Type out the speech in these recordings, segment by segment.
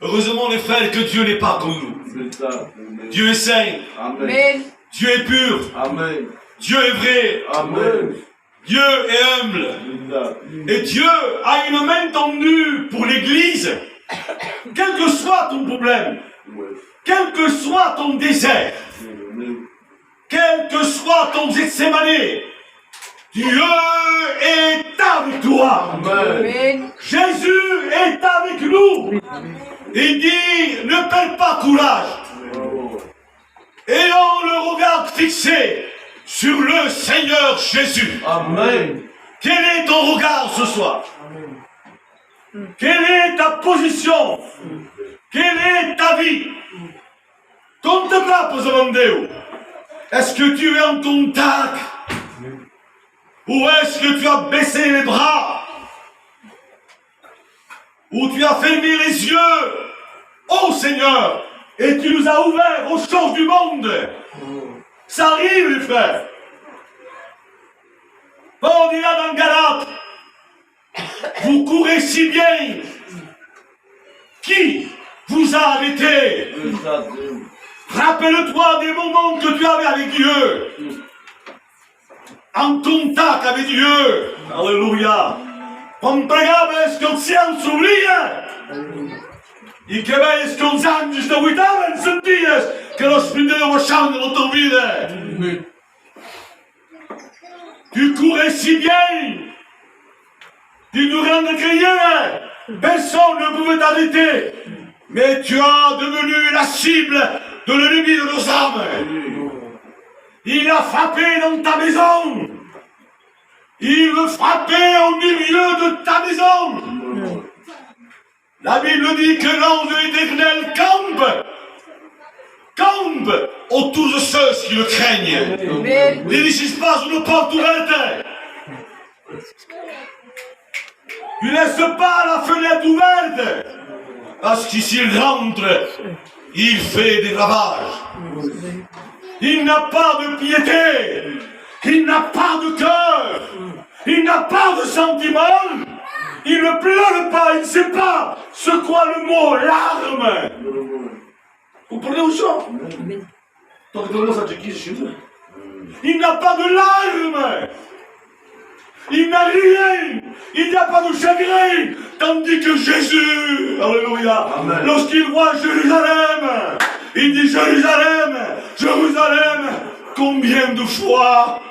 Heureusement, en effet, que Dieu n'est pas comme nous. Dieu est saint. Amen. Dieu est pur. Amen. Dieu est vrai. Amen. Dieu est humble. Et Dieu a une main tendue pour l'Église. Quel que soit ton problème, quel que soit ton désert, quel que soit ton Gethsémané, Dieu est avec toi. Amen. Jésus est avec nous. Il dit, ne perds pas courage. Ayons le regard fixé sur le Seigneur Jésus. Amen. Quel est ton regard ce soir? Quelle est ta position? Quelle est ta vie? Contempla, Deus. Est-ce que tu es en contact? Ou est-ce que tu as baissé les bras? Ou tu as fermé les yeux? Oh Seigneur! Et tu nous as ouvert aux choses du monde. Ça arrive, les frères. On dit là dans Galate, vous courez si bien. Qui vous a arrêté? Rappelle-toi des moments que tu avais avec Dieu. En contact avec Dieu. Alléluia. Quando pregava sconzianza e che vai sconzianza sta guidava e sentias che lo Spirito di Dio scende nella tua vita. Tu courais si bien. Tu nous rends crier. Personne ne pouvait t'arrêter. Mais tu as devenu la cible de l'ennemi de nos âmes. Il a frappé dans ta maison. Il veut frapper au milieu de ta maison. La Bible dit que l'ange de l'Éternel campe autour de ceux qui le craignent. Il dit, s'il se passe une porte ouverte, tu ne laisses pas la fenêtre ouverte, parce qu'ici rentre, il fait des ravages. Il n'a pas de piété, il n'a pas de cœur, il n'a pas de sentiment, il ne pleure pas, il ne sait pas ce qu'est le mot larme. Vous comprenez où ça? Il n'a pas de larmes, il n'a rien, il n'y a pas de chagrin, tandis que Jésus, alléluia, lorsqu'il voit Jérusalem, il dit Jérusalem, Jérusalem, combien de fois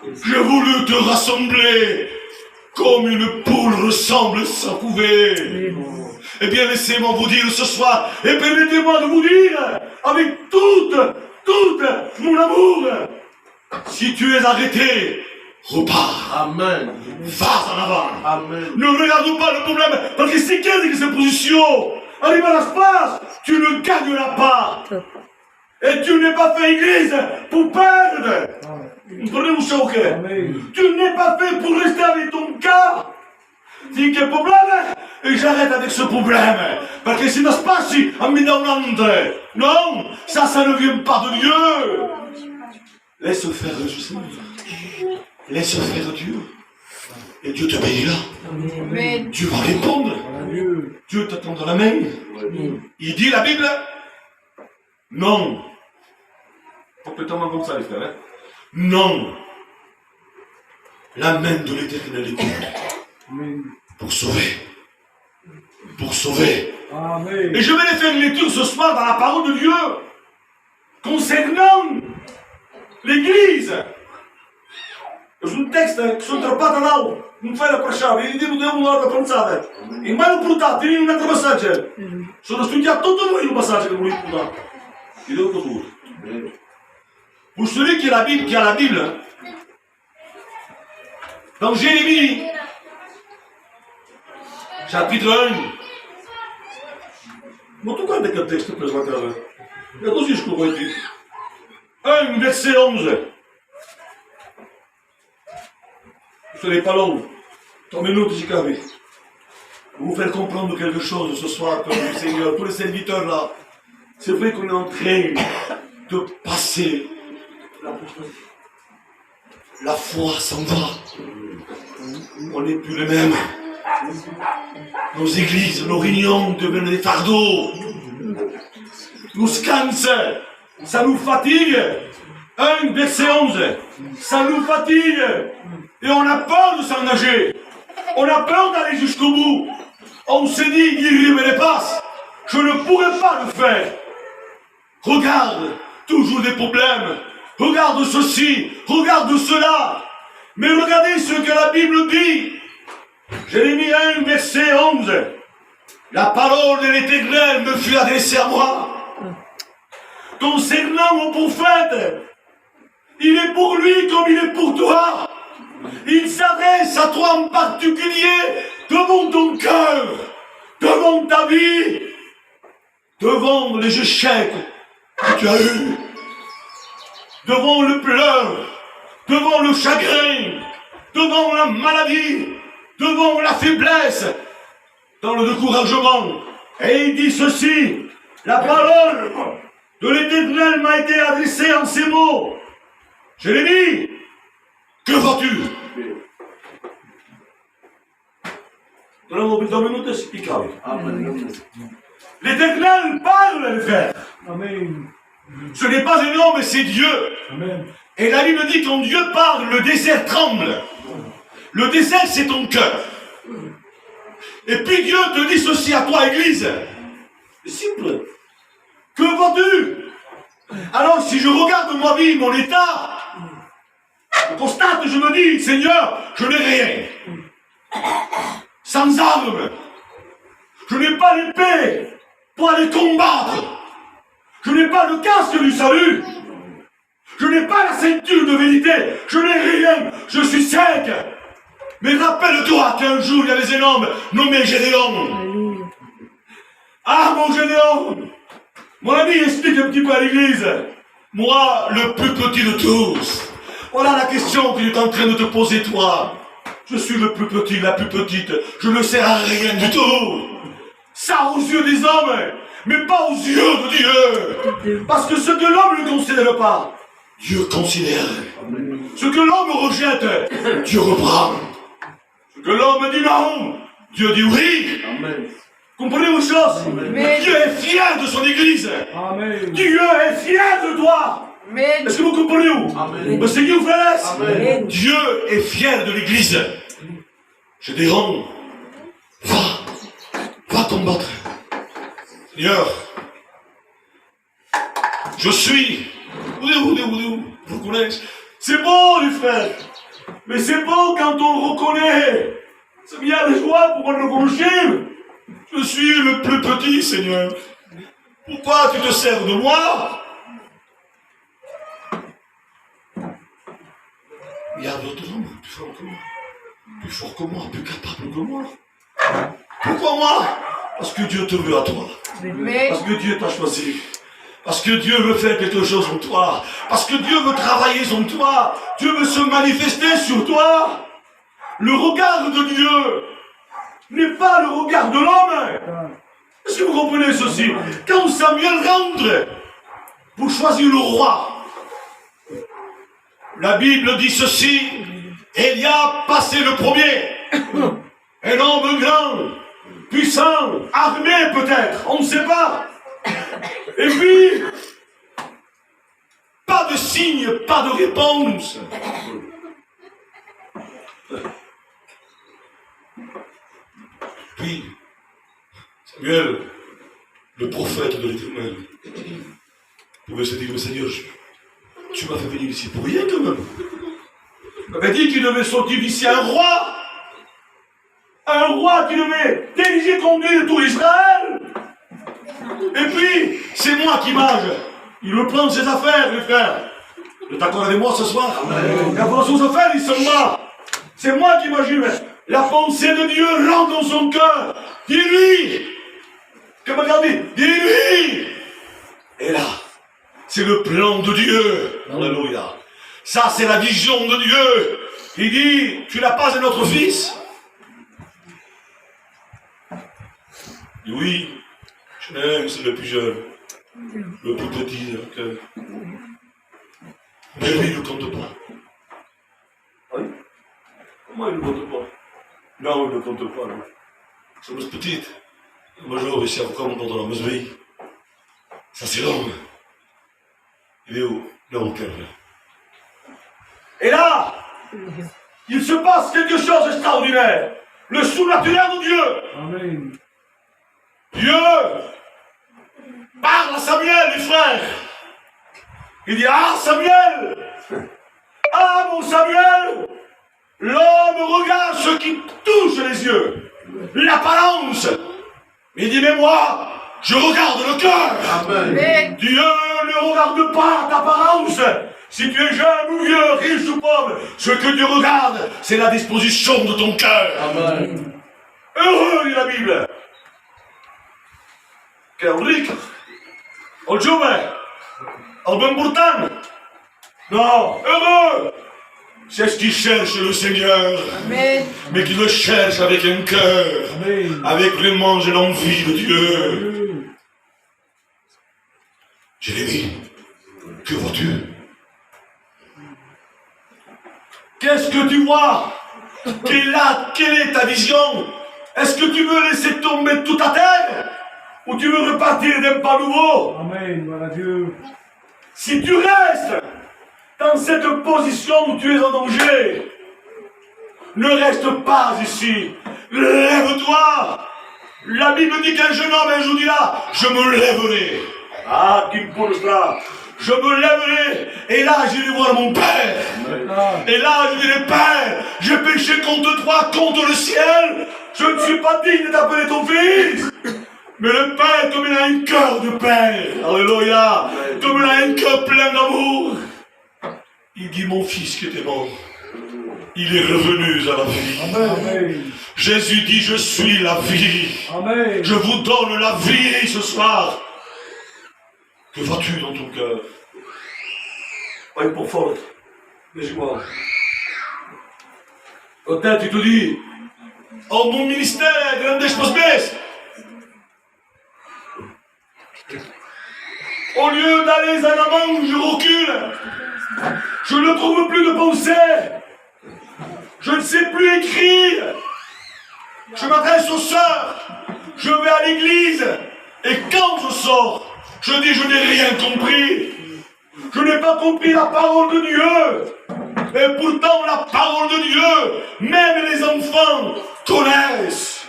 j'ai voulu te rassembler comme une poule ressemble sa couvée. Eh bien, laissez-moi vous dire ce soir, et permettez-moi de vous dire, avec tout mon amour, si tu es arrêté, repars. Amen. Va en avant. Amen. Ne regarde pas le problème, parce que si quelqu'un qui cette position arrive à l'espace, tu ne gagneras pas. Et tu n'es pas fait église pour perdre. Vous comprenez où c'est ok? Tu n'es pas fait pour rester avec ton cas. Dis quel problème? Et j'arrête avec ce problème. Parce que si ne se passe en midonante. Non, ça ne vient pas de Dieu. Laisse faire le Seigneur. Laisse faire Dieu. Et Dieu te bénira. Amen. Dieu va répondre. Dieu te tend la main. Il dit la Bible. Non. Complètement comme ça, les frères. Hein? Non. La main de l'Éternel est courte. Pour sauver. Pour sauver. Amen. Et je vais les faire une lecture ce soir dans la parole de Dieu. Concernant l'Église. È un testo che sono trovato all'albo, non fai la prasciava, gli dico che è un'ora pensata. E mai l'ho portato, in un altro passaggio. Sono studiato tutto noi un passaggio che volevo portare. Ti devo tutto. Pour celui qui a la Bible, dans Jérémie, chapitre 1. Ma tu guarda che testo per la casa? E così scopo qui. 1, verset 11. Ce n'est pas long. 3 minutes, j'y cabe. Pour vous faire comprendre quelque chose ce soir, comme le Seigneur, tous les serviteurs là. C'est vrai qu'on est en train de passer. La foi s'en va. On n'est plus les mêmes. Nos églises, nos réunions deviennent des fardeaux. Nous cansent. Ça nous fatigue. 1 verset 11. Ça nous fatigue. Et on a peur de s'engager. On a peur d'aller jusqu'au bout. On s'est dit, il me dépasse. Je ne pourrai pas le faire. Regarde, toujours des problèmes. Regarde ceci, regarde cela. Mais regardez ce que la Bible dit. Jérémie 1, verset 11. La parole de l'Éternel me fut adressée à moi. Concernant mon prophète, il est pour lui comme il est pour toi. Il s'adresse à toi en particulier devant ton cœur, devant ta vie, devant les échecs que tu as eus, devant le pleur, devant le chagrin, devant la maladie, devant la faiblesse, dans le découragement. Et il dit ceci, la parole de l'Éternel m'a été adressée en ces mots. Jérémie, que vois-tu? L'Éternel parle, les frères. Amen. Ce n'est pas un homme, c'est Dieu. Amen. Et la Bible dit quand Dieu parle, le désert tremble. Le désert, c'est ton cœur. Et puis Dieu te dit ceci à toi, Église. C'est simple. Que vois-tu? Alors, si je regarde ma vie, mon état, je constate, je me dis, Seigneur, je n'ai rien. Sans armes. Je n'ai pas l'épée pour aller combattre. Je n'ai pas le casque du salut. Je n'ai pas la ceinture de vérité. Je n'ai rien. Je suis sec. Mais rappelle-toi qu'un jour, il y avait un homme nommé Gédéon. Ah, mon Gédéon. Mon ami, explique un petit peu à l'église. Moi, le plus petit de tous. Voilà la question que tu es en train de te poser, toi. Je suis le plus petit, la plus petite. Je ne sers à rien du tout. Ça aux yeux des hommes, mais pas aux yeux de Dieu. Parce que ce que l'homme ne considère pas, Dieu considère. Ce que l'homme rejette, Dieu reprend. Ce que l'homme dit non, Dieu dit oui. Amen. Comprenez vos choses? Amen. Dieu est fier de son église. Amen. Dieu est fier de toi. Amen. Est-ce que vous comprenez? Amen. Le Seigneur vous laisse. Amen. Dieu est fier de l'église. Gédéon, va combattre. Seigneur, je suis. Vous connaissez. C'est bon, les frères. Mais c'est bon quand on reconnaît. C'est bien de joie pour le reconnaître. Je suis le plus petit, Seigneur. Pourquoi tu te sers de moi? Il y a d'autres hommes plus forts que moi. Plus forts que moi, plus capables que moi. Pourquoi moi? Parce que Dieu te veut à toi. Amen. Parce que Dieu t'a choisi. Parce que Dieu veut faire quelque chose en toi. Parce que Dieu veut travailler en toi. Dieu veut se manifester sur toi. Le regard de Dieu n'est pas le regard de l'homme. Est-ce que vous comprenez ceci? Quand Samuel rentre pour choisir le roi, la Bible dit ceci. Élia passait le premier. Un homme grand, puissant, armé peut-être, on ne sait pas. Et puis, pas de signe, pas de réponse. Puis, Samuel, le prophète de l'Éternel, pouvait se dire, mais Seigneur, tu m'as fait venir ici pour rien quand même. Tu m'avais dit qu'il devait sortir d'ici un roi qui devait diriger, conduire tout Israël. Et puis, c'est moi qui mage. Il reprend ses affaires, les frères. Vous êtes d'accord avec moi ce soir? Il a pris ses affaires, ils sont là. C'est moi qui m'agis. La pensée de Dieu rentre dans son cœur. Dis-lui. Comme regardez, dis-lui. Et là, c'est le plan de Dieu. Alléluia. Ça, c'est la vision de Dieu. Il dit, tu n'as pas un autre fils? Il dit, oui, je n'ai un, c'est le plus jeune, le plus petit de cœur. Mais lui, il ne compte pas. Oui? Comment il ne compte pas? Non, il ne compte pas. Non. Som is petit. Maar zo is hij gekomen tot een bezweeg. Ça c'est long. Il est où? Non, Kerve. Et là, il se passe quelque chose d'extraordinaire. Le surnaturel de Dieu. Amen. Dieu parle à Samuel, les frères. Il dit, ah Samuel, ah mon Samuel, l'homme regarde ce qui touche les yeux, l'apparence. Il dit, mais moi, je regarde le cœur. Amen. Dieu ne regarde pas t'apparence. Si tu es jeune ou vieux, riche ou pauvre, ce que Dieu regarde, c'est la disposition de ton cœur. Amen. Heureux, dit la Bible. Che è un ricco, un giovane, un ben portant. Non, heureux. C'est ce qui cherche le Seigneur, Amen. mais qui le cherche avec un cœur, Amen. avec vraiment l'envie de Dieu. Jérémie, que vois-tu? Qu'est-ce que tu vois? Quelle est ta vision? Est-ce que tu veux laisser tomber tout à terre? Ou tu veux repartir d'un pas nouveau? Amen. Voilà Dieu. Si tu restes dans cette position où tu es en danger, ne reste pas ici. Lève-toi. La Bible dit qu'un jeune homme un jour dira, je me lèverai. Ah, qui me pose là? Je me lèverai et là j'irai voir mon Père. Et là je dirai, Père, j'ai péché contre toi, contre le ciel. Je ne suis pas digne d'appeler ton fils. Mais le Père, comme il a un cœur de Père, alléluia, comme il a un cœur plein d'amour, il dit, mon fils qui était mort, il est revenu à la vie. Amen. Jésus dit, je suis la vie. Amen. Je vous donne la vie ce soir. Que vois-tu dans ton cœur? Ouais, pour faute, mais je vois. Peut-être tu te dis, oh mon ministère, grande espèce. Au lieu d'aller en avant, je recule. Je ne trouve plus de pensée. Je ne sais plus écrire. Je m'adresse aux sœurs. Je vais à l'église. Et quand je sors, je dis je n'ai rien compris. Je n'ai pas compris la parole de Dieu. Et pourtant la parole de Dieu, même les enfants connaissent.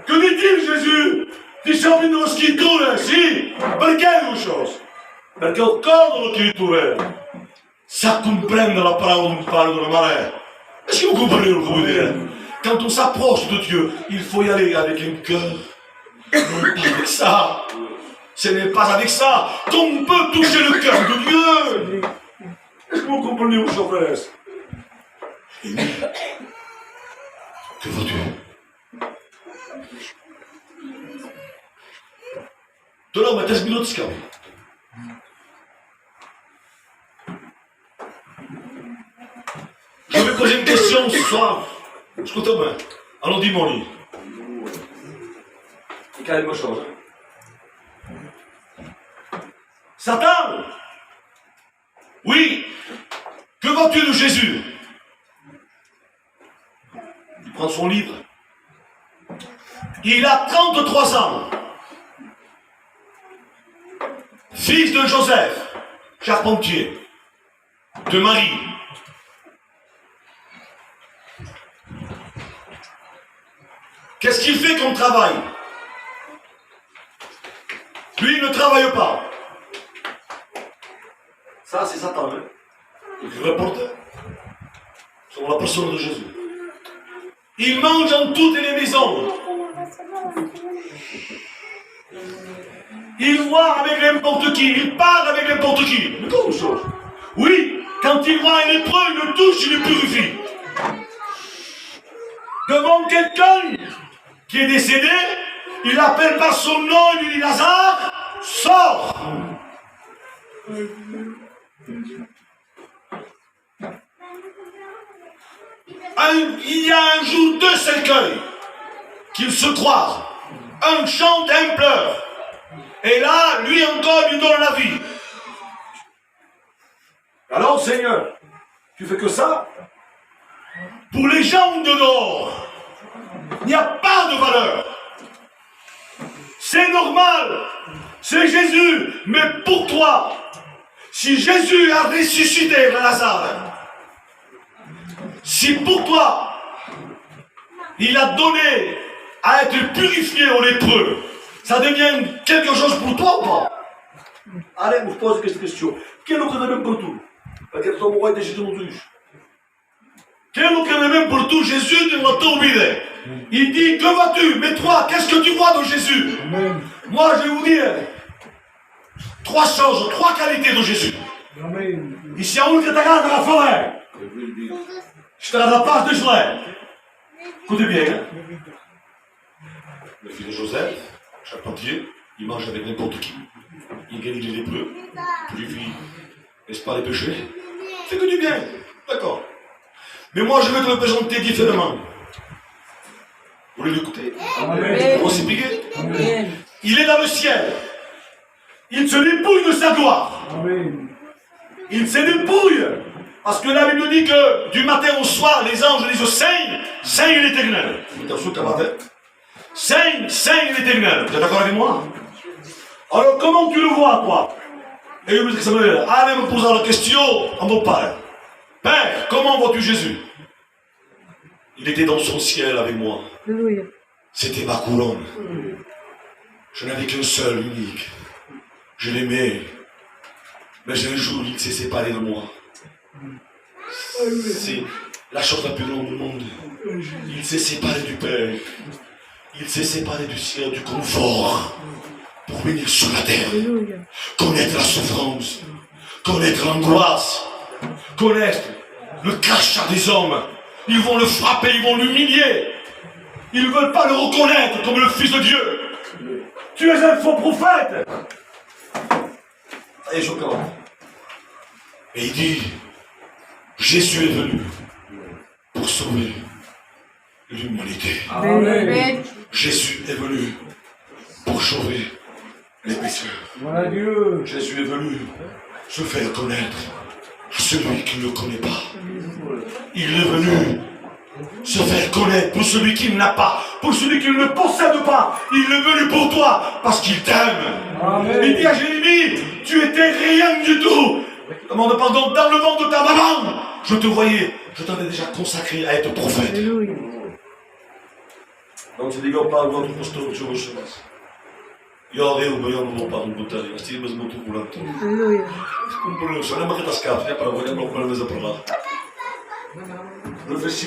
Que dit-il Jésus? Ti siamo in una scrittura, sì. Perché une chose? Perché occorrono le scritture. Ça comprendre la parole dont parle de la marée. Est-ce que vous comprenez ce que je veux dire? Quand on s'approche de Dieu, il faut y aller avec un cœur. Non pas avec ça. Ce n'est pas avec ça qu'on peut toucher le cœur de Dieu. Est-ce que vous comprenez, mon cher frère? Que vois-tu? Τώρα με 4 minutes κάπου. Je vais poser une question ce soir. Écoutez-moi. Allons dis-moi. Quelque chose. Satan! Oui! Que vois-tu de Jésus? Il prend son livre. Il a 33 ans. Fils de Joseph, charpentier, de Marie. Qu'est-ce qu'il fait comme travail? Lui, il ne travaille pas. Ça, c'est Satan, hein? Il reporte sur la personne de Jésus. Il mange dans toutes les maisons. Il voit avec n'importe qui, il parle avec n'importe qui. Mais comme chose. Oui, quand il voit un lépreux, il le touche, il le purifie. Devant quelqu'un qui est décédé, il l'appelle par son nom, il lui dit Lazare, sors. Il y a un jour deux cercueils qu'ils se croisent. Un chante, un pleure. Et là, lui encore lui donne la vie. Alors, Seigneur, tu fais que ça? Pour les gens de dehors, Il n'y a pas de valeur. C'est normal. C'est Jésus. Mais pour toi, si Jésus a ressuscité Lazare, si pour toi, il a donné à être purifié au lépreux, ça devient quelque chose pour toi ou pas? Allez, je pose cette question. Quel est le même pour tout? Parce que ton roi était Jésus mon Dieu. Quel est le même pour tout? Jésus de notre vie. Il dit, que vois-tu? Mais toi, qu'est-ce que tu vois de Jésus? Amen. Moi, je vais vous dire trois choses, trois qualités de Jésus. Amen. Ici, on que tu regardes dans la forêt. Je te la passe de gelée. Écoutez bien. Hein? Le fils de Joseph, charpentier, il mange avec n'importe qui. Il guérit les lépreux, purifie, n'est-ce pas, les péchés. C'est que du bien. D'accord. Mais moi, je vais te le présenter différemment. Vous voulez l'écouter? Amen. Vous aussi piqué? Amen. Il est dans le ciel. Il se dépouille de sa gloire. Amen. Il se dépouille. Parce que la Bible dit que du matin au soir, les anges disent Saint, Saint est l'Éternel. Saint, Saint est l'Éternel. Vous êtes d'accord avec moi? Alors comment tu le vois, toi? Et il me dit allez me poser la question à mon père. Père, comment vois-tu Jésus? Il était dans son ciel avec moi. Alléluia. C'était ma couronne. Je n'avais qu'un seul, unique. Je l'aimais. Mais un jour, il s'est séparé de moi. C'est la chose la plus grande du monde. Il s'est séparé du Père. Il s'est séparé du ciel, du confort, pour venir sur la terre. Alléluia. Connaître la souffrance, connaître l'angoisse, connaître le crachat des hommes. Ils vont le frapper, ils vont l'humilier. Ils ne veulent pas le reconnaître comme le Fils de Dieu. Tu es un faux prophète. Et je commence. Et il dit, Jésus est venu pour sauver l'humanité. Amen. Jésus est venu pour sauver les pécheurs. Voilà Dieu. Jésus est venu se faire connaître à celui qui ne le connaît pas. Il est venu se faire connaître pour celui qui n'a pas, pour celui qui ne le possède pas. Il est venu pour toi parce qu'il t'aime. Amen. Il dit à Jérémie, tu étais rien du tout. Demande pardon, dans le ventre de ta maman, je te voyais, je t'avais déjà consacré à être prophète. Alléluia. Donc, c'est des gars pas votre posture de cheveux. Jag är obehaglig på en botell. Jag stiger med som motorkulanter. Alléluia. Kumpul, soalnya makin tas kafnya, para banyak blok-blok meza pernah. Refleksi